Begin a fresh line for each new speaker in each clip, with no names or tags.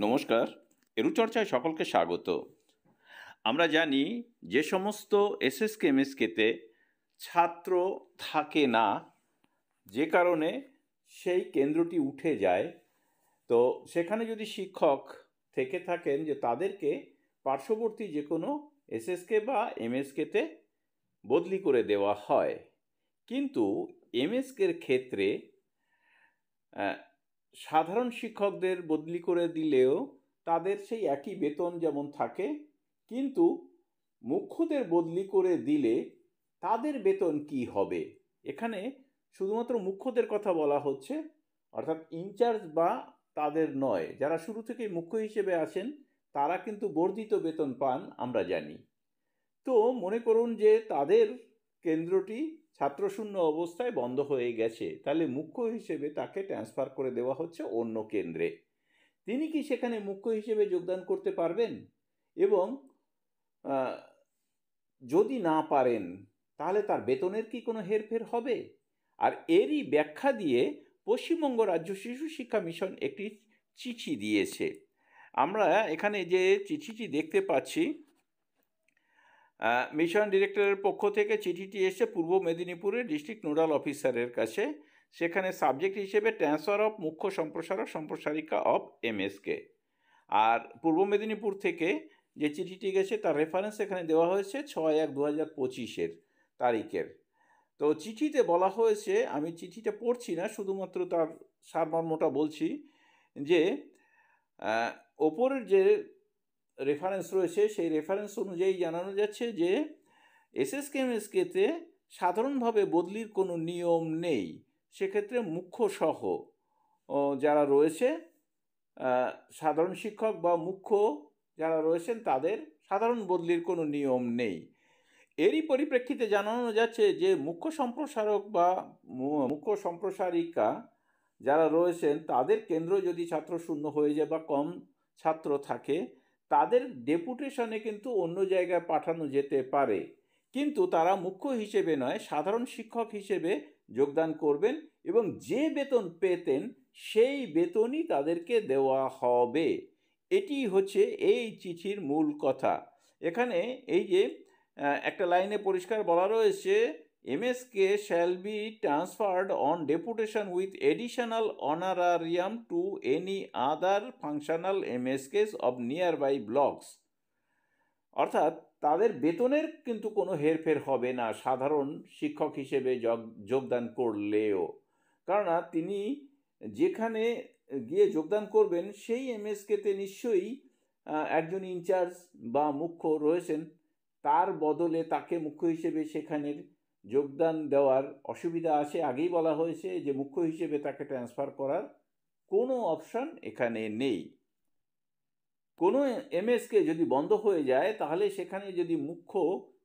নমস্কার, এরুচর্চায় সকলকে স্বাগত। আমরা জানি যে সমস্ত এসএসকে এমএসকেতে ছাত্র থাকে না, যে কারণে সেই কেন্দ্রটি উঠে যায়, তো সেখানে যদি শিক্ষক থেকে থাকেন যে তাদেরকে পার্শ্ববর্তী যে কোনো এসএসকে বা এমএসকেতে বদলি করে দেওয়া হয়। কিন্তু এমএসকের ক্ষেত্রে সাধারণ শিক্ষকদের বদলি করে দিলেও তাদের সেই একই বেতন যেমন থাকে, কিন্তু মুখ্যদের বদলি করে দিলে তাদের বেতন কি হবে? এখানে শুধুমাত্র মুখ্যদের কথা বলা হচ্ছে, অর্থাৎ ইনচার্জ বা তাদের নয়, যারা শুরু থেকেই মুখ্য হিসেবে আছেন তারা কিন্তু বর্ধিত বেতন পান আমরা জানি। তো মনে করুন যে তাদের কেন্দ্রটি ছাত্রশূন্য অবস্থায় বন্ধ হয়ে গেছে, তাহলে মুখ্য হিসেবে তাকে ট্রান্সফার করে দেওয়া হচ্ছে অন্য কেন্দ্রে। তিনি কি সেখানে মুখ্য হিসেবে যোগদান করতে পারবেন? এবং যদি না পারেন তাহলে তার বেতনের কি কোনো হেরফের হবে? আর এরই ব্যাখ্যা দিয়ে পশ্চিমবঙ্গ রাজ্য শিশু শিক্ষা মিশন একটি চিঠি দিয়েছে। আমরা এখানে যে চিঠিটি দেখতে পাচ্ছি, মিশন ডিরেক্টরের পক্ষ থেকে চিঠিটি এসে পূর্ব মেদিনীপুরের ডিস্ট্রিক্ট নোডাল অফিসারের কাছে। সেখানে সাবজেক্ট হিসেবে ট্রান্সফার অফ মুখ্য সম্প্রসারক সম্প্রসারিকা অফ এমএসকে। আর পূর্ব মেদিনীপুর থেকে যে চিঠিটি গেছে তার রেফারেন্স এখানে দেওয়া হয়েছে 6/1/2025 তারিখের। তো চিঠিতে বলা হয়েছে, আমি চিঠিটা পড়ছি না, শুধুমাত্র তার সারমর্মটা বলছি, যে ওপরের যে রেফারেন্স রয়েছে সেই রেফারেন্স অনুযায়ী জানানো যাচ্ছে যে এসএসকে এমএসকেতে সাধারণভাবে বদলির কোনো নিয়ম নেই। সেক্ষেত্রে মুখ্য সহ যারা রয়েছে, সাধারণ শিক্ষক বা মুখ্য যারা রয়েছেন তাদের সাধারণ বদলির কোনো নিয়ম নেই। এরই পরিপ্রেক্ষিতে জানানো যাচ্ছে যে মুখ্য সম্প্রসারক বা মুখ্য সম্প্রসারিকা যারা রয়েছেন তাদের কেন্দ্র যদি ছাত্র শূন্য হয়ে যায় বা কম ছাত্র থাকে, তাদের ডেপুটেশনে কিন্তু অন্য জায়গায় পাঠানো যেতে পারে, কিন্তু তারা মুখ্য হিসেবে নয়, সাধারণ শিক্ষক হিসেবে যোগদান করবেন এবং যে বেতন পেতেন সেই বেতনই তাদেরকে দেওয়া হবে। এটি হচ্ছে এই চিঠির মূল কথা। এখানে এই যে একটা লাইনে পরিষ্কার বলা রয়েছে, MSK shall be transferred on deputation with additional honorarium to any other functional MSKs of nearby blocks. অর্থাৎ তাদের বেতনের কিন্তু কোনো হেরফের হবে না সাধারণ শিক্ষক হিসেবে যোগদান করলেও, কারণ তিনি যেখানে গিয়ে যোগদান করবেন সেই এমএসকেতে নিশ্চয়ই একজন ইনচার্জ বা মুখ্য রয়েছেন, তার বদলে তাকে মুখ্য হিসেবে সেখানের যোগদান দেওয়ার অসুবিধা আছে। আগেই বলা হয়েছে যে মুখ্য হিসেবে তাকে ট্রান্সফার করার কোনো অপশান এখানে নেই। কোনো এমএসকে যদি বন্ধ হয়ে যায় তাহলে সেখানে যদি মুখ্য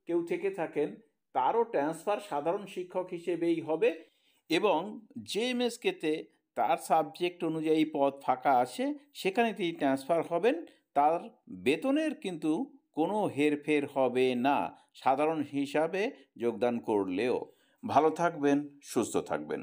কেউ থেকে থাকেন তারও ট্রান্সফার সাধারণ শিক্ষক হিসেবেই হবে, এবং যে এমএসকেতে তার সাবজেক্ট অনুযায়ী পদ ফাঁকা আছে সেখানে তিনি ট্রান্সফার হবেন, তার বেতনের কিন্তু কোনো হেরফের হবে না সাধারণ হিসাবে যোগদান করলেও। ভালো থাকবেন, সুস্থ থাকবেন।